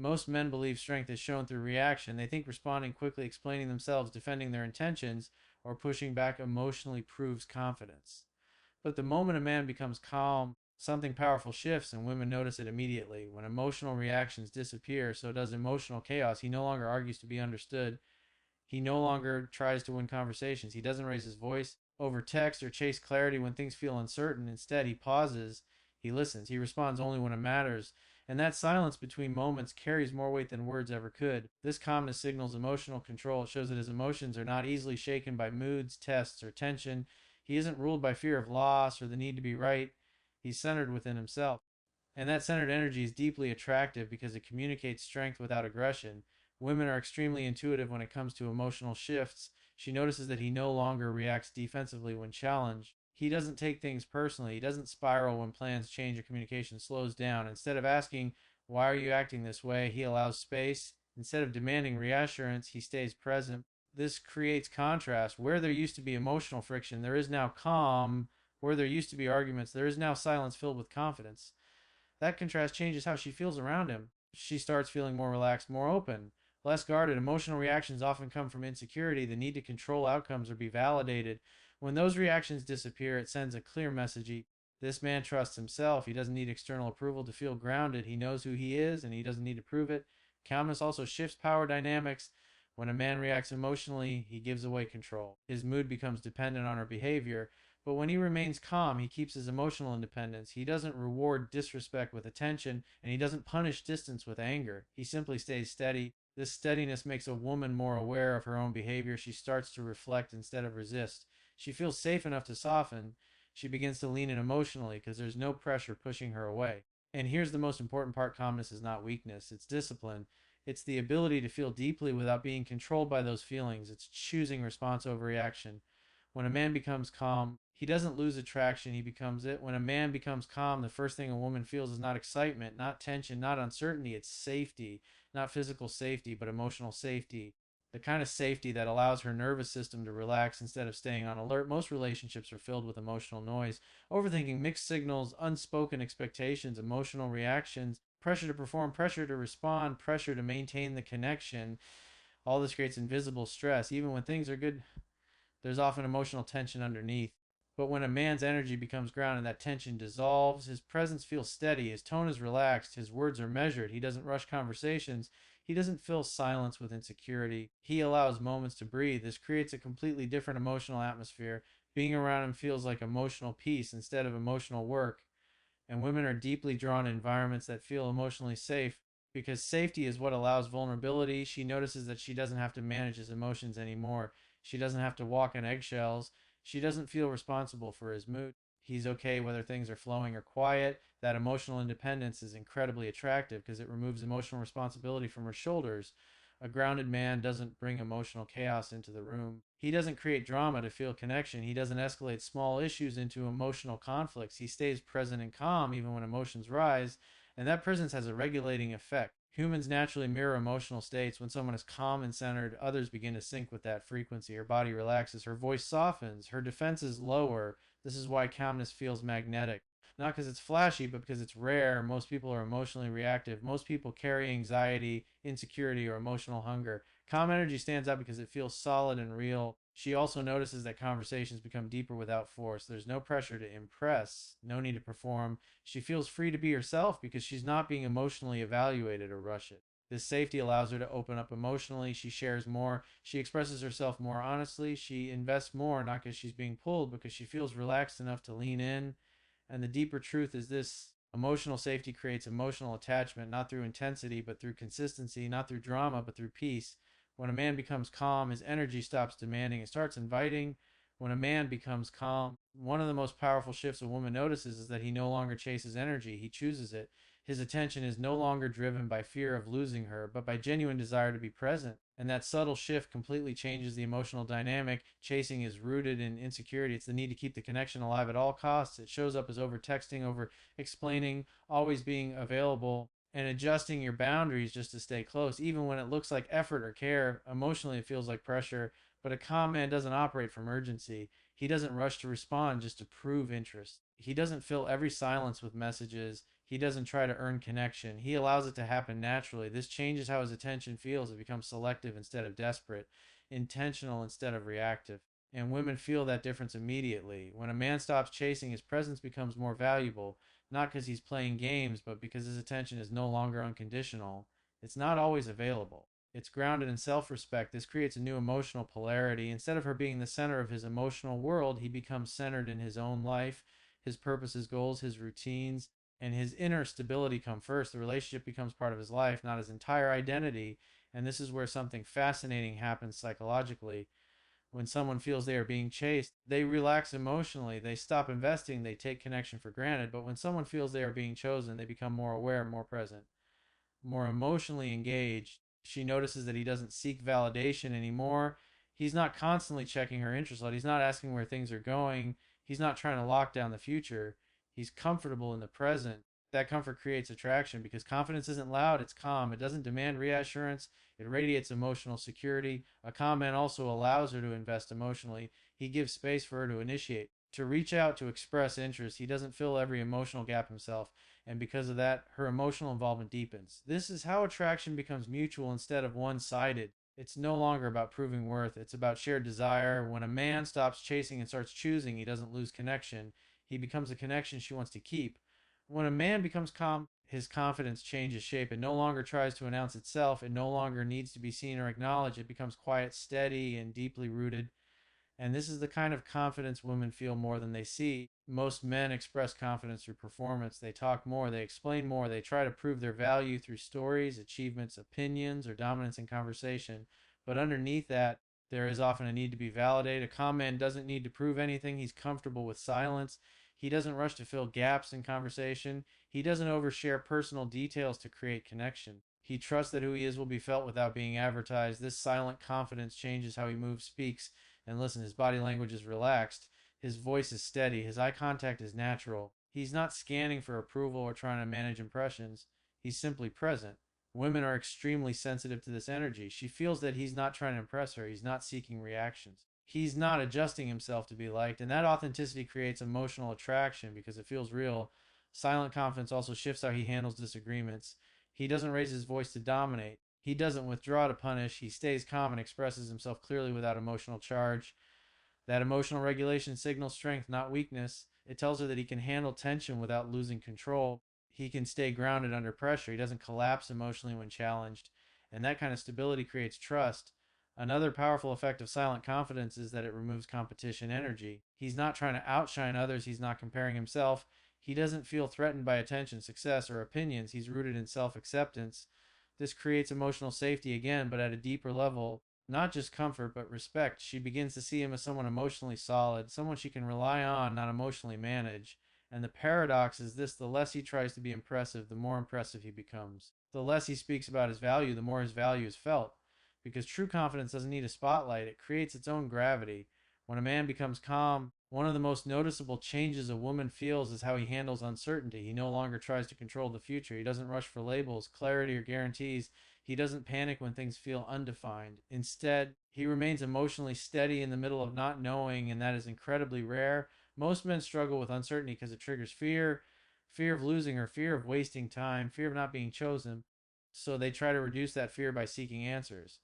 Most men believe strength is shown through reaction. They think responding quickly, explaining themselves, defending their intentions, or pushing back emotionally proves confidence. But the moment a man becomes calm, something powerful shifts and women notice it immediately. When emotional reactions disappear, so does emotional chaos. He no longer argues to be understood. He no longer tries to win conversations. He doesn't raise his voice over text or chase clarity when things feel uncertain. Instead, he pauses, he listens, he responds only when it matters. And that silence between moments carries more weight than words ever could. This calmness signals emotional control. It shows that his emotions are not easily shaken by moods, tests, or tension. He isn't ruled by fear of loss or the need to be right. He's centered within himself. And that centered energy is deeply attractive because it communicates strength without aggression. Women are extremely intuitive when it comes to emotional shifts. She notices that he no longer reacts defensively when challenged. He doesn't take things personally. He doesn't spiral when plans change or communication slows down. Instead of asking, "Why are you acting this way?" he allows space. Instead of demanding reassurance, he stays present. This creates contrast. Where there used to be emotional friction, there is now calm. Where there used to be arguments, there is now silence filled with confidence. That contrast changes how she feels around him. She starts feeling more relaxed, more open, less guarded. Emotional reactions often come from insecurity, the need to control outcomes or be validated. When those reactions disappear, it sends a clear message. This man trusts himself. He doesn't need external approval to feel grounded. He knows who he is and he doesn't need to prove it. Calmness also shifts power dynamics. When a man reacts emotionally, he gives away control. His mood becomes dependent on her behavior. But when he remains calm, he keeps his emotional independence. He doesn't reward disrespect with attention, and he doesn't punish distance with anger. He simply stays steady. This steadiness makes a woman more aware of her own behavior. She starts to reflect instead of resist. She feels safe enough to soften. She begins to lean in emotionally because there's no pressure pushing her away. And here's the most important part: calmness is not weakness, it's discipline. It's the ability to feel deeply without being controlled by those feelings. It's choosing response over reaction. When a man becomes calm, he doesn't lose attraction, he becomes it. When a man becomes calm, the first thing a woman feels is not excitement, not tension, not uncertainty. It's safety, not physical safety, but emotional safety. The kind of safety that allows her nervous system to relax instead of staying on alert. Most relationships are filled with emotional noise, overthinking, mixed signals, unspoken expectations, emotional reactions, pressure to perform, pressure to respond, pressure to maintain the connection. All this creates invisible stress. Even when things are good, there's often emotional tension underneath. But when a man's energy becomes grounded, that tension dissolves. His presence feels steady. His tone is relaxed. His words are measured. He doesn't rush conversations. He doesn't fill silence with insecurity. He allows moments to breathe. This creates a completely different emotional atmosphere. Being around him feels like emotional peace instead of emotional work. And women are deeply drawn to environments that feel emotionally safe because safety is what allows vulnerability. She notices that she doesn't have to manage his emotions anymore. She doesn't have to walk on eggshells. She doesn't feel responsible for his mood. He's okay whether things are flowing or quiet. That emotional independence is incredibly attractive because it removes emotional responsibility from her shoulders. A grounded man doesn't bring emotional chaos into the room. He doesn't create drama to feel connection. He doesn't escalate small issues into emotional conflicts. He stays present and calm even when emotions rise, and that presence has a regulating effect. Humans naturally mirror emotional states. When someone is calm and centered, others begin to sync with that frequency. Her body relaxes, her voice softens, her defenses lower. This is why calmness feels magnetic. Not because it's flashy, but because it's rare. Most people are emotionally reactive. Most people carry anxiety, insecurity, or emotional hunger. Calm energy stands out because it feels solid and real. She also notices that conversations become deeper without force. There's no pressure to impress, no need to perform. She feels free to be herself because she's not being emotionally evaluated or rushed. This safety allows her to open up emotionally. She shares more. She expresses herself more honestly. She invests more, not because she's being pulled, because she feels relaxed enough to lean in. And the deeper truth is this: emotional safety creates emotional attachment, not through intensity, but through consistency, not through drama, but through peace. When a man becomes calm, his energy stops demanding and starts inviting. When a man becomes calm, one of the most powerful shifts a woman notices is that he no longer chases energy, he chooses it. His attention is no longer driven by fear of losing her, but by genuine desire to be present. And that subtle shift completely changes the emotional dynamic. Chasing is rooted in insecurity. It's the need to keep the connection alive at all costs. It shows up as over texting, over explaining, always being available, and adjusting your boundaries just to stay close. Even when it looks like effort or care, emotionally it feels like pressure. But a calm man doesn't operate from urgency. He doesn't rush to respond just to prove interest. He doesn't fill every silence with messages. He doesn't try to earn connection. He allows it to happen naturally. This changes how his attention feels. It becomes selective instead of desperate, intentional instead of reactive. And women feel that difference immediately. When a man stops chasing, his presence becomes more valuable, not because he's playing games, but because his attention is no longer unconditional. It's not always available. It's grounded in self respect. This creates a new emotional polarity. Instead of her being the center of his emotional world, he becomes centered in his own life, his purpose, his goals, his routines, and his inner stability come first. The relationship becomes part of his life, not his entire identity. And this is where something fascinating happens psychologically. When someone feels they are being chased, they relax emotionally, they stop investing, they take connection for granted. But when someone feels they are being chosen, they become more aware, more present, more emotionally engaged. She notices that he doesn't seek validation anymore. He's not constantly checking her interest level. He's not asking where things are going. He's not trying to lock down the future. He's comfortable in the present. That comfort creates attraction because confidence isn't loud, it's calm. It doesn't demand reassurance, it radiates emotional security. A calm man also allows her to invest emotionally. He gives space for her to initiate, to reach out, to express interest. He doesn't fill every emotional gap himself, and because of that, her emotional involvement deepens. This is how attraction becomes mutual instead of one sided. It's no longer about proving worth, it's about shared desire. When a man stops chasing and starts choosing, he doesn't lose connection. He becomes a connection she wants to keep. When a man becomes calm, his confidence changes shape. It no longer tries to announce itself. It no longer needs to be seen or acknowledged. It becomes quiet, steady, and deeply rooted. And this is the kind of confidence women feel more than they see. Most men express confidence through performance. They talk more, they explain more, they try to prove their value through stories, achievements, opinions, or dominance in conversation. But underneath that, there is often a need to be validated. A calm man doesn't need to prove anything. He's comfortable with silence. He doesn't rush to fill gaps in conversation. He doesn't overshare personal details to create connection. He trusts that who he is will be felt without being advertised. This silent confidence changes how he moves, speaks, and listen. His body language is relaxed. His voice is steady. His eye contact is natural. He's not scanning for approval or trying to manage impressions. He's simply present. Women are extremely sensitive to this energy. She feels that he's not trying to impress her. He's not seeking reactions. He's not adjusting himself to be liked. And that authenticity creates emotional attraction because it feels real. Silent confidence also shifts how he handles disagreements. He doesn't raise his voice to dominate. He doesn't withdraw to punish. He stays calm and expresses himself clearly without emotional charge. That emotional regulation signals strength, not weakness. It tells her that he can handle tension without losing control. He can stay grounded under pressure. He doesn't collapse emotionally when challenged. And that kind of stability creates trust. Another powerful effect of silent confidence is that it removes competition energy. He's not trying to outshine others. He's not comparing himself. He doesn't feel threatened by attention, success, or opinions. He's rooted in self acceptance. This creates emotional safety again, but at a deeper level. Not just comfort, but respect. She begins to see him as someone emotionally solid, someone she can rely on, not emotionally manage. And the paradox is this: the less he tries to be impressive, the more impressive he becomes. The less he speaks about his value, the more his value is felt. Because true confidence doesn't need a spotlight, it creates its own gravity. When a man becomes calm, one of the most noticeable changes a woman feels is how he handles uncertainty. He no longer tries to control the future. He doesn't rush for labels, clarity, or guarantees. He doesn't panic when things feel undefined. Instead, he remains emotionally steady in the middle of not knowing, and that is incredibly rare. Most men struggle with uncertainty because it triggers fear, fear of losing or fear of wasting time, fear of not being chosen. So they try to reduce that fear by seeking answers.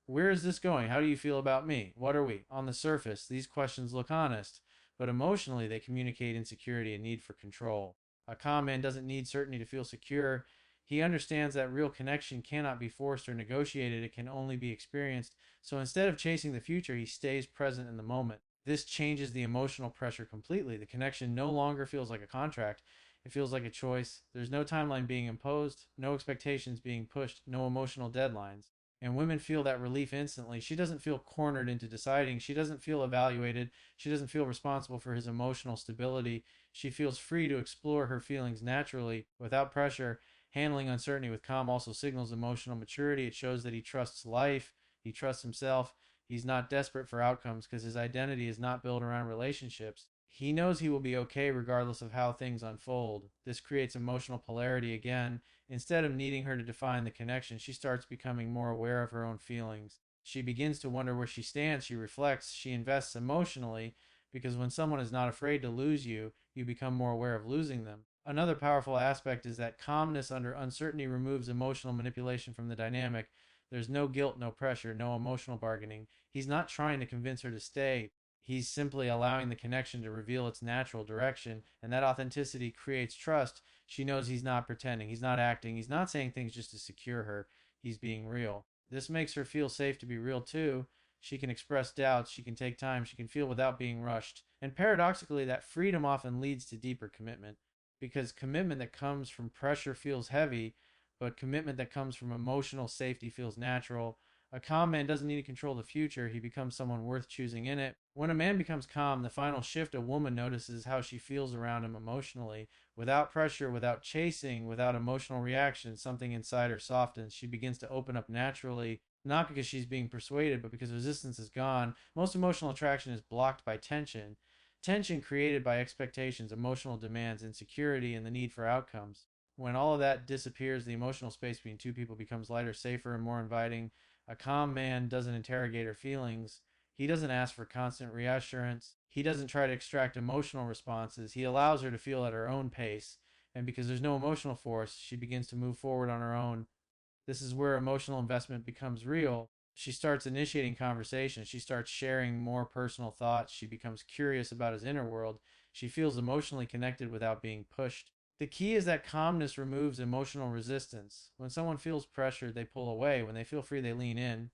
Where is this going? How do you feel about me? What are we? On the surface, these questions look honest, but emotionally, they communicate insecurity and need for control. A calm man doesn't need certainty to feel secure. He understands that real connection cannot be forced or negotiated, it can only be experienced. So instead of chasing the future, he stays present in the moment. This changes the emotional pressure completely. The connection no longer feels like a contract, it feels like a choice. There's no timeline being imposed, no expectations being pushed, no emotional deadlines. And women feel that relief instantly. She doesn't feel cornered into deciding. She doesn't feel evaluated. She doesn't feel responsible for his emotional stability. She feels free to explore her feelings naturally, without pressure. Handling uncertainty with calm also signals emotional maturity. It shows that he trusts life, he trusts himself. He's not desperate for outcomes because his identity is not built around relationships. He knows he will be okay regardless of how things unfold. This creates emotional polarity again. Instead of needing her to define the connection, she starts becoming more aware of her own feelings. She begins to wonder where she stands. She reflects. She invests emotionally because when someone is not afraid to lose you, you become more aware of losing them. Another powerful aspect is that calmness under uncertainty removes emotional manipulation from the dynamic. There's no guilt, no pressure, no emotional bargaining. He's not trying to convince her to stay. He's simply allowing the connection to reveal its natural direction, and that authenticity creates trust. She knows he's not pretending, he's not acting, he's not saying things just to secure her. He's being real. This makes her feel safe to be real too. She can express doubts, she can take time, she can feel without being rushed. And paradoxically, that freedom often leads to deeper commitment because commitment that comes from pressure feels heavy, but commitment that comes from emotional safety feels natural. A calm man doesn't need to control the future, he becomes someone worth choosing in it. When a man becomes calm, the final shift, a woman notices how she feels around him emotionally. Without pressure, without chasing, without emotional reaction, something inside her softens. She begins to open up naturally, not because she's being persuaded, but because resistance is gone. Most emotional attraction is blocked by tension. Tension created by expectations, emotional demands, insecurity, and the need for outcomes. When all of that disappears, the emotional space between two people becomes lighter, safer, and more inviting. A calm man doesn't interrogate her feelings. He doesn't ask for constant reassurance. He doesn't try to extract emotional responses. He allows her to feel at her own pace. And because there's no emotional force, she begins to move forward on her own. This is where emotional investment becomes real. She starts initiating conversations. She starts sharing more personal thoughts. She becomes curious about his inner world. She feels emotionally connected without being pushed. The key is that calmness removes emotional resistance. When someone feels pressured, they pull away. When they feel free, they lean in.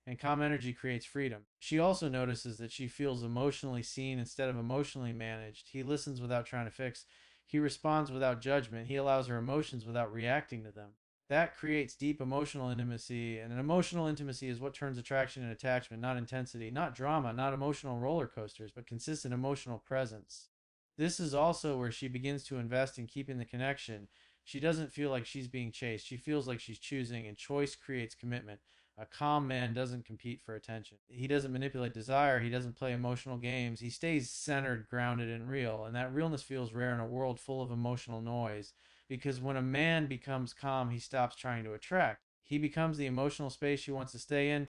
And calm energy creates freedom. She also notices that she feels emotionally seen instead of emotionally managed. He listens without trying to fix. He responds without judgment. He allows her emotions without reacting to them. That creates deep emotional intimacy, and an emotional intimacy is what turns attraction and attachment, not intensity, not drama, not emotional roller coasters, but consistent emotional presence. This is also where she begins to invest in keeping the connection. She doesn't feel like she's being chased. She feels like she's choosing, and choice creates commitment. A calm man doesn't compete for attention. He doesn't manipulate desire. He doesn't play emotional games. He stays centered, grounded, and real. And that realness feels rare in a world full of emotional noise. Because when a man becomes calm, he stops trying to attract. He becomes the emotional space she wants to stay in.